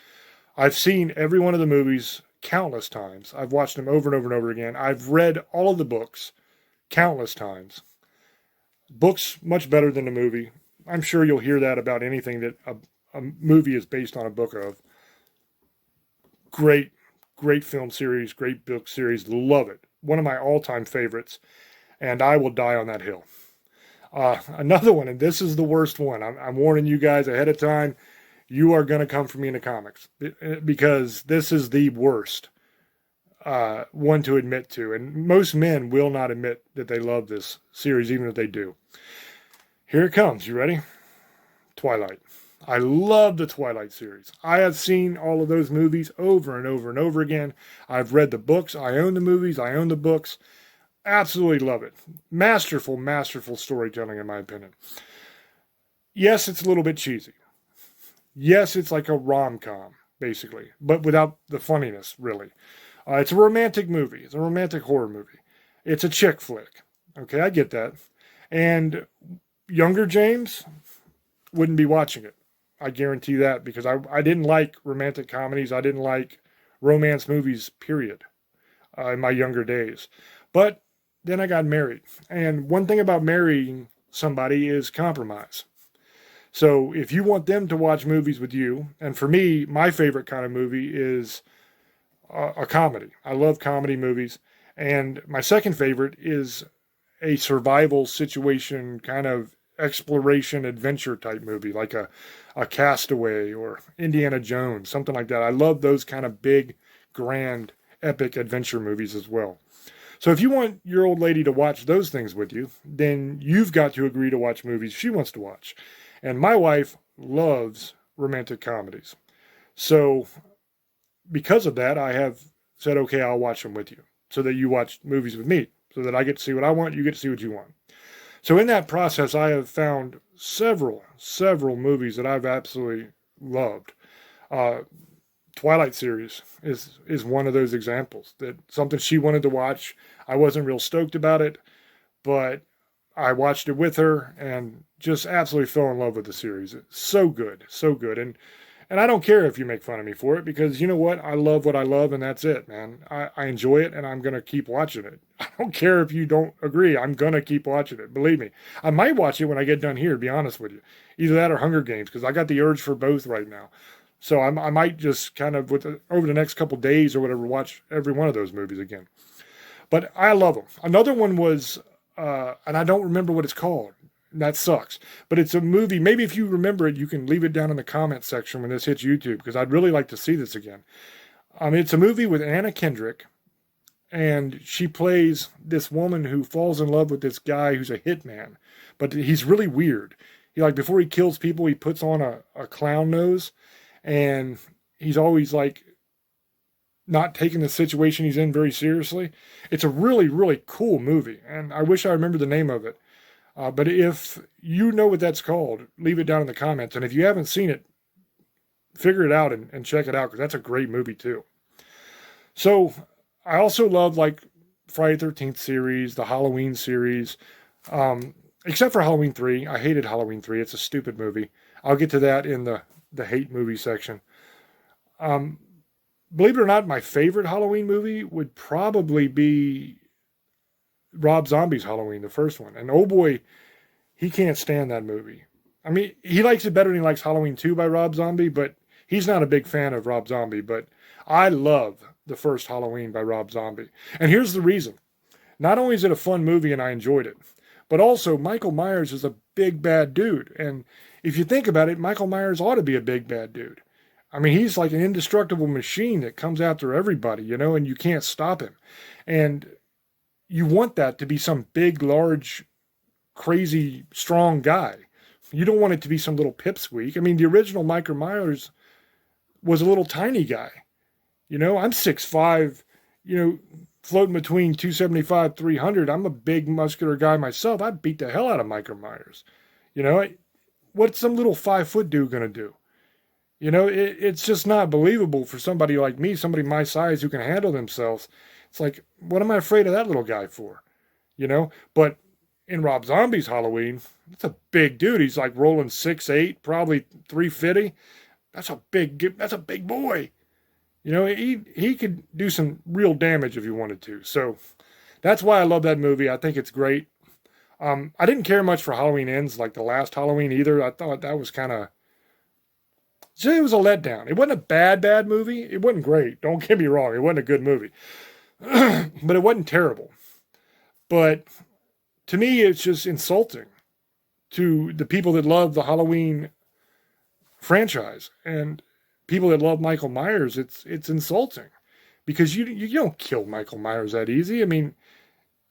Speaker 2: I've seen every one of the movies countless times. I've watched them over and over and over again. I've read all of the books countless times. Books much better than the movie. I'm sure you'll hear that about anything that a movie is based on a book of. Great film series, great book series. Love it. One of my all-time favorites. And I will die on that hill. Another one, and this is the worst one. I'm warning you guys ahead of time. You are going to come for me in the comics because this is the worst one to admit to. And most men will not admit that they love this series, even if they do. Here it comes. You ready? Twilight. I love the Twilight series. I have seen all of those movies over and over and over again. I've read the books. I own the movies. I own the books. Absolutely love it. Masterful storytelling, in my opinion. Yes, it's a little bit cheesy. Yes, it's like a rom-com, basically, but without the funniness, really. It's a romantic movie. It's a romantic horror movie. It's a chick flick. Okay, I get that. And younger James wouldn't be watching it. I guarantee that because I didn't like romantic comedies. I didn't like romance movies, period, in my younger days. But then I got married. And one thing about marrying somebody is compromise. So if you want them to watch movies with you, and for me, my favorite kind of movie is a comedy. I love comedy movies. And my second favorite is a survival situation kind of exploration adventure type movie, like a Castaway or Indiana Jones, something like that. I love those kind of big, grand, epic adventure movies as well. So if you want your old lady to watch those things with you, then you've got to agree to watch movies she wants to watch. And my wife loves romantic comedies. So because of that, I have said, okay, I'll watch them with you so that you watch movies with me, so that I get to see what I want, you get to see what you want. So in that process, I have found several movies that I've absolutely loved. Twilight series is one of those examples. That something she wanted to watch. I wasn't real stoked about it, but I watched it with her and just absolutely fell in love with the series. It's so good, so good. And I don't care if you make fun of me for it, because you know what? I love what I love, and that's it, man. I enjoy it, and I'm going to keep watching it. I don't care if you don't agree. I'm going to keep watching it. Believe me. I might watch it when I get done here, to be honest with you. Either that or Hunger Games, because I got the urge for both right now. So I might just kind of, over the next couple days or whatever, watch every one of those movies again. But I love them. Another one was, and I don't remember what it's called. That sucks. But it's a movie. Maybe if you remember it, you can leave it down in the comment section when this hits YouTube, because I'd really like to see this again. It's a movie with Anna Kendrick, and she plays this woman who falls in love with this guy who's a hitman. But he's really weird. Before he kills people, he puts on a clown nose, and he's always not taking the situation he's in very seriously. It's a really, really cool movie, and I wish I remembered the name of it. But if you know what that's called, leave it down in the comments. And if you haven't seen it, figure it out and check it out, because that's a great movie too. So I also love Friday the 13th series, the Halloween series, except for Halloween 3. I hated Halloween 3. It's a stupid movie. I'll get to that in the hate movie section. Believe it or not, my favorite Halloween movie would probably be Rob Zombie's Halloween, the first one. And oh boy, he can't stand that movie. I mean, he likes it better than he likes Halloween 2 by Rob Zombie, but he's not a big fan of Rob Zombie. But I love the first Halloween by Rob Zombie. And here's the reason. Not only is it a fun movie and I enjoyed it, but also Michael Myers is a big bad dude. And if you think about it, Michael Myers ought to be a big bad dude. I mean, he's like an indestructible machine that comes after everybody, and you can't stop him. And you want that to be some big, large, crazy, strong guy. You don't want it to be some little pipsqueak. I mean, the original Michael Myers was a little tiny guy. I'm 6'5", floating between 275, 300. I'm a big, muscular guy myself. I'd beat the hell out of Michael Myers. What's some little 5-foot dude going to do? It's just not believable for somebody like me, somebody my size who can handle themselves. It's like, what am I afraid of that little guy for? But in Rob Zombie's Halloween, it's a big dude. He's like rolling 6'8", probably 350. That's a big boy. He could do some real damage if he wanted to. So that's why I love that movie. I think it's great. I didn't care much for Halloween Ends, like the last Halloween either. I thought that was it was a letdown. It wasn't a bad movie. It wasn't great. Don't get me wrong. It wasn't a good movie. But it wasn't terrible. But to me, it's just insulting to the people that love the Halloween franchise and people that love Michael Myers. It's insulting, because you don't kill Michael Myers that easy. I mean,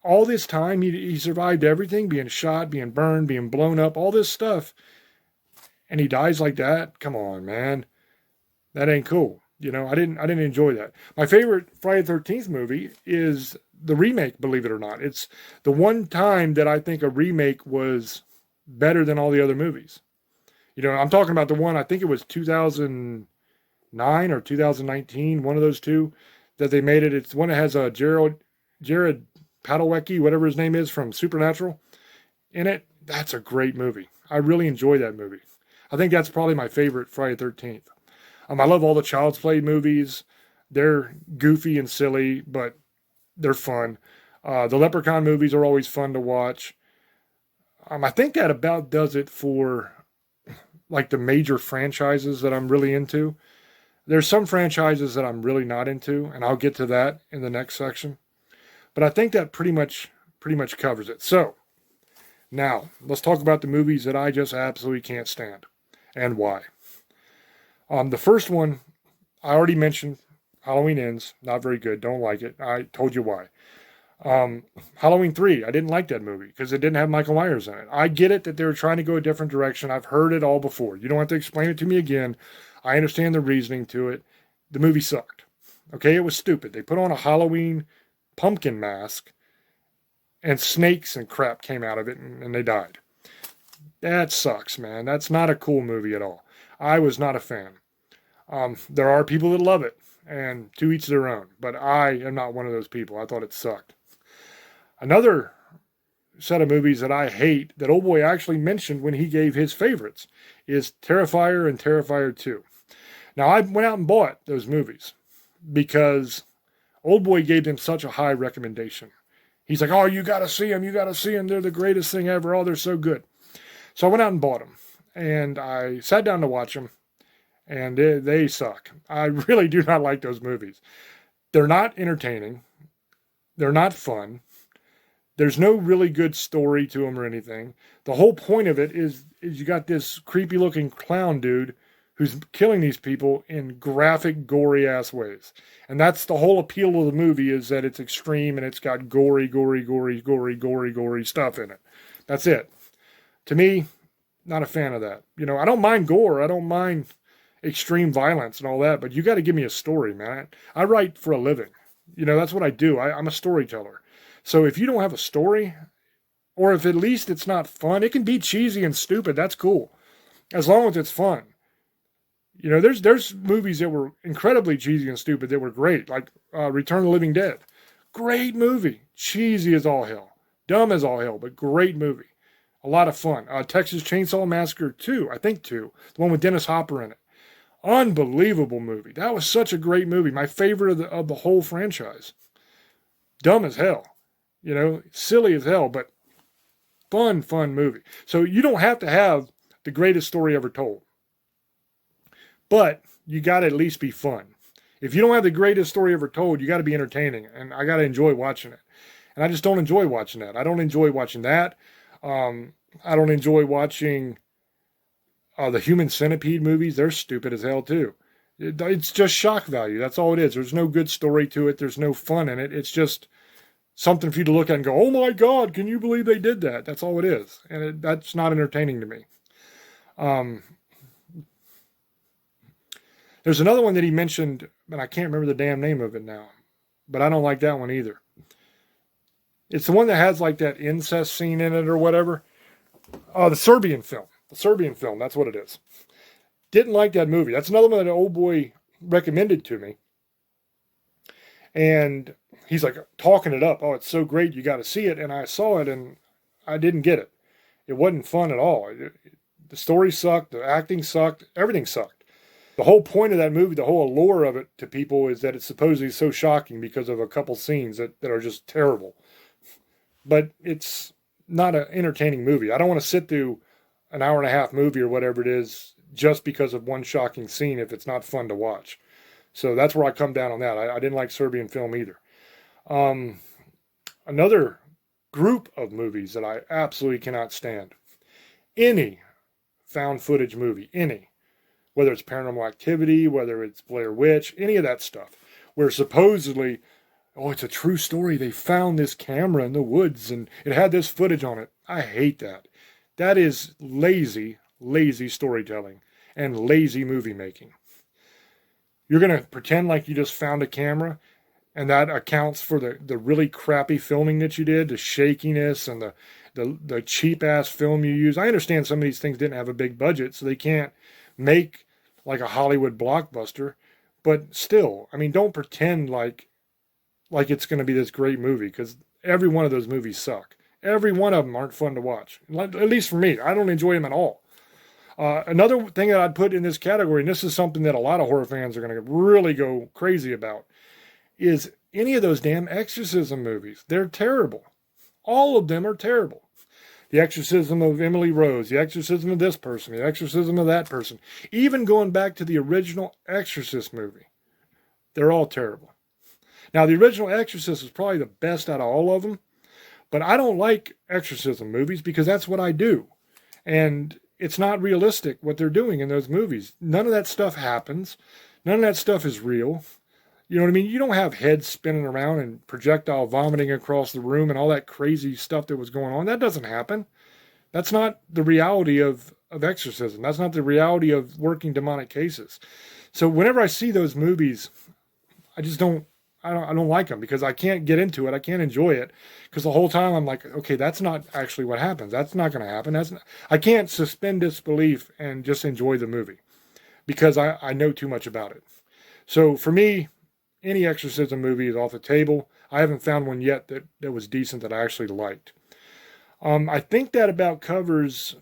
Speaker 2: all this time he survived everything, being shot, being burned, being blown up, all this stuff, and he dies like that. Come on, man, that ain't cool. I didn't enjoy that. My favorite Friday the 13th movie is the remake, believe it or not. It's the one time that I think a remake was better than all the other movies. I'm talking about the one, I think it was 2009 or 2019, one of those two, that they made it. It's one that has Jared Padalecki, whatever his name is, from Supernatural in it. That's a great movie. I really enjoy that movie. I think that's probably my favorite Friday the 13th. I love all the Child's Play movies. They're goofy and silly, but they're fun. The Leprechaun movies are always fun to watch. I think that about does it for the major franchises that I'm really into. There's some franchises that I'm really not into, and I'll get to that in the next section. But I think that pretty much covers it. So, now, let's talk about the movies that I just absolutely can't stand, and why. The first one, I already mentioned, Halloween Ends, not very good, don't like it. I told you why. Halloween 3, I didn't like that movie because it didn't have Michael Myers in it. I get it that they were trying to go a different direction. I've heard it all before. You don't have to explain it to me again. I understand the reasoning to it. The movie sucked. Okay, it was stupid. They put on a Halloween pumpkin mask and snakes and crap came out of it and they died. That sucks, man. That's not a cool movie at all. I was not a fan. There are people that love it, and to each their own, but I am not one of those people. I thought it sucked. Another set of movies that I hate, that old boy actually mentioned when he gave his favorites, is Terrifier and Terrifier 2. Now, I went out and bought those movies because old boy gave them such a high recommendation. He's like, oh, you got to see them. You got to see them. They're the greatest thing ever. Oh, they're so good. So I went out and bought them. And I sat down to watch them. And they suck. I really do not like those movies. They're not entertaining. They're not fun. There's no really good story to them or anything. The whole point of it is you got this creepy looking clown dude who's killing these people in graphic, gory ass ways. And that's the whole appeal of the movie, is that it's extreme and it's got gory stuff in it. That's it. To me, not a fan of that. You know, I don't mind gore. I don't mind extreme violence and all that, but you got to give me a story, man. I write for a living. You know, that's what I do. I'm a storyteller. So if you don't have a story, or if at least it's not fun, it can be cheesy and stupid. That's cool, as long as it's fun. You know, there's movies that were incredibly cheesy and stupid that were great, like Return of the Living Dead. Great movie. Cheesy as all hell. Dumb as all hell, but great movie. A lot of fun. Texas Chainsaw Massacre 2, I think 2. The one with Dennis Hopper in it. Unbelievable movie. That was such a great movie. My favorite of the whole franchise. Dumb as hell. You know, silly as hell, but fun movie. So you don't have to have the greatest story ever told. But you got to at least be fun. If you don't have the greatest story ever told, you got to be entertaining. And I got to enjoy watching it. And I just don't enjoy watching that. I don't enjoy watching that. I don't enjoy watching the Human Centipede movies. They're stupid as hell too. It's just shock value. That's all it is. There's no good story to it. There's no fun in it. It's just something for you to look at and go, oh my God, can you believe they did that? That's all it is. And that's not entertaining to me. There's another one that he mentioned, and I can't remember the damn name of it now, but I don't like that one either. It's the one that has like that incest scene in it or whatever. The Serbian film. The Serbian film, that's what it is. Didn't like that movie. That's another one that an old boy recommended to me. And he's like talking it up. Oh, it's so great, you got to see it. And I saw it and I didn't get it. It wasn't fun at all. The story sucked. The acting sucked. Everything sucked. The whole point of that movie, the whole allure of it to people is that it's supposedly so shocking because of a couple scenes that are just terrible. But it's not an entertaining movie. I don't want to sit through an hour and a half movie or whatever it is just because of one shocking scene if it's not fun to watch. So that's where I come down on that. I didn't like Serbian film either. Another group of movies that I absolutely cannot stand. Any found footage movie, any. Whether it's Paranormal Activity, whether it's Blair Witch, any of that stuff. Where supposedly, oh, it's a true story. They found this camera in the woods and it had this footage on it. I hate that. That is lazy storytelling and lazy movie making. You're going to pretend like you just found a camera and that accounts for the really crappy filming that you did, the shakiness and the cheap-ass film you use. I understand some of these things didn't have a big budget, so they can't make like a Hollywood blockbuster. But still, I mean, don't pretend like it's going to be this great movie, because every one of those movies suck. Every one of them aren't fun to watch. At least for me. I don't enjoy them at all. Another thing that I'd put in this category, and this is something that a lot of horror fans are going to really go crazy about, is any of those damn exorcism movies. They're terrible. All of them are terrible. The exorcism of Emily Rose, the exorcism of this person, the exorcism of that person, even going back to the original Exorcist movie. They're all terrible. Now, the original Exorcist is probably the best out of all of them, but I don't like exorcism movies because that's what I do. And it's not realistic what they're doing in those movies. None of that stuff happens. None of that stuff is real. You know what I mean? You don't have heads spinning around and projectile vomiting across the room and all that crazy stuff that was going on. That doesn't happen. That's not the reality of exorcism. That's not the reality of working demonic cases. So whenever I see those movies, I don't like them because I can't get into it. I can't enjoy it because the whole time I'm like, okay, that's not actually what happens. That's not going to happen. I can't suspend disbelief and just enjoy the movie because I know too much about it. So for me, any exorcism movie is off the table. I haven't found one yet that was decent that I actually liked. I think that about covers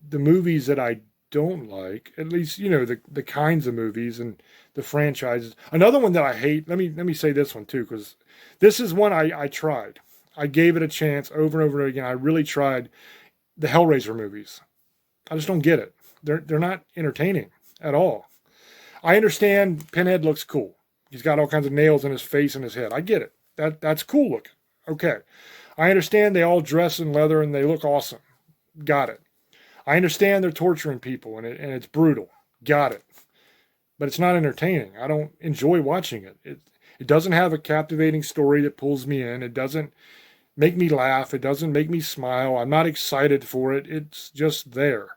Speaker 2: the movies that I don't like, at least, the kinds of movies and the franchises. Another one that I hate, let me say this one too, because this is one I tried. I gave it a chance over and over again. I really tried the Hellraiser movies. I just don't get it. They're not entertaining at all. I understand Pinhead looks cool. He's got all kinds of nails in his face and his head. I get it. That's cool looking. Okay. I understand they all dress in leather and they look awesome. Got it. I understand they're torturing people and it's brutal. Got it. But it's not entertaining. I don't enjoy watching it. It doesn't have a captivating story that pulls me in. It doesn't make me laugh. It doesn't make me smile. I'm not excited for it. It's just there.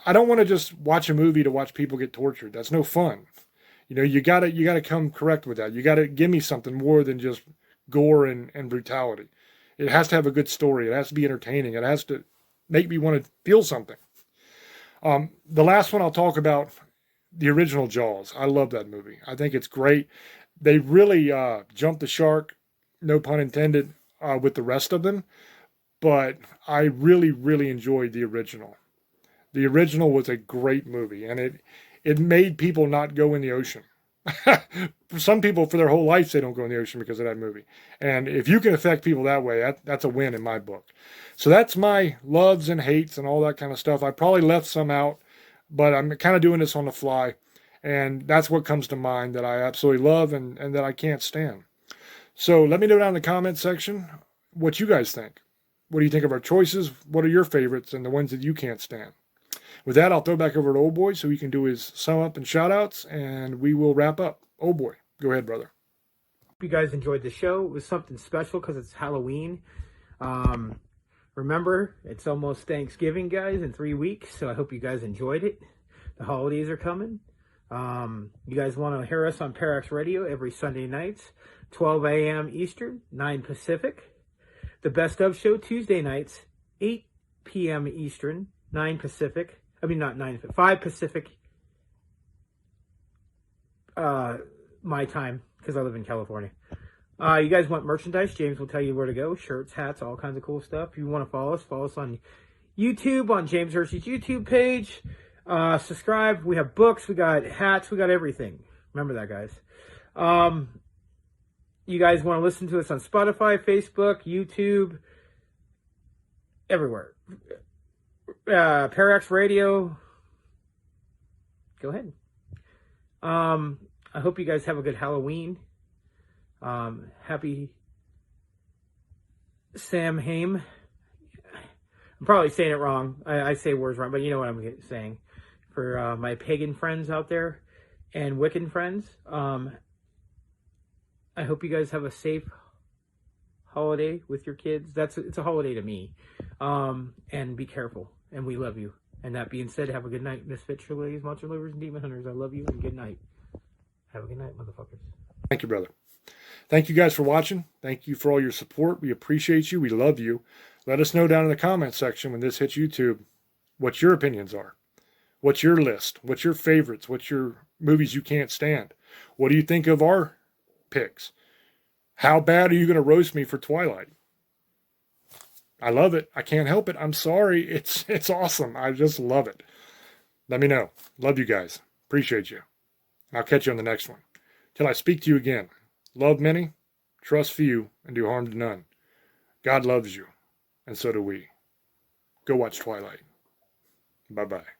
Speaker 2: I don't want to just watch a movie to watch people get tortured. That's no fun. You gotta come correct with that. You gotta give me something more than just gore and brutality. It has to have a good story. It has to be entertaining. It has to make me want to feel something. The last one I'll talk about, the original Jaws. I love that movie. I think it's great. They really jumped the shark, no pun intended, with the rest of them. But I really, really enjoyed the original. The original was a great movie, and it made people not go in the ocean. For some people, for their whole life, they don't go in the ocean because of that movie. And if you can affect people that way, that's a win in my book. So that's my loves and hates and all that kind of stuff. I probably left some out, but I'm kind of doing this on the fly. And that's what comes to mind that I absolutely love and that I can't stand. So let me know down in the comments section what you guys think. What do you think of our choices? What are your favorites and the ones that you can't stand? With that, I'll throw back over to Old Boy so he can do his sum up and shout outs, and we will wrap up. Old Boy, go ahead, brother.
Speaker 4: Hope you guys enjoyed the show. It was something special because it's Halloween. Remember, it's almost Thanksgiving, guys, in 3 weeks, so I hope you guys enjoyed it. The holidays are coming. You guys want to hear us on Parax Radio every Sunday nights, 12 a.m. Eastern, 9 Pacific. The Best Of Show Tuesday nights, 8 p.m. Eastern, 9 Pacific. I mean, not 9, 5 Pacific, my time, because I live in California. You guys want merchandise? James will tell you where to go. Shirts, hats, all kinds of cool stuff. If you want to follow us on YouTube, on James Hershey's YouTube page. Subscribe. We have books. We got hats. We got everything. Remember that, guys. You guys want to listen to us on Spotify, Facebook, YouTube, everywhere. Parax Radio. Go ahead. I hope you guys have a good Halloween. Happy Samhain. I'm probably saying it wrong. I say words wrong, but you know what I'm saying. For my pagan friends out there and Wiccan friends, I hope you guys have a safe holiday with your kids. It's a holiday to me. And be careful. And we love you. And that being said, have a good night, misfits, true ladies, monster lovers, and demon hunters. I love you, and good night. Have a good night, motherfuckers.
Speaker 2: Thank you, brother. Thank you guys for watching. Thank you for all your support. We appreciate you. We love you. Let us know down in the comments section when this hits YouTube what your opinions are. What's your list? What's your favorites? What's your movies you can't stand? What do you think of our picks? How bad are you going to roast me for Twilight? I love it. I can't help it. I'm sorry. It's awesome. I just love it. Let me know. Love you guys. Appreciate you. I'll catch you on the next one. Till I speak to you again. Love many, trust few, and do harm to none. God loves you. and so do we. Go watch Twilight. Bye-bye.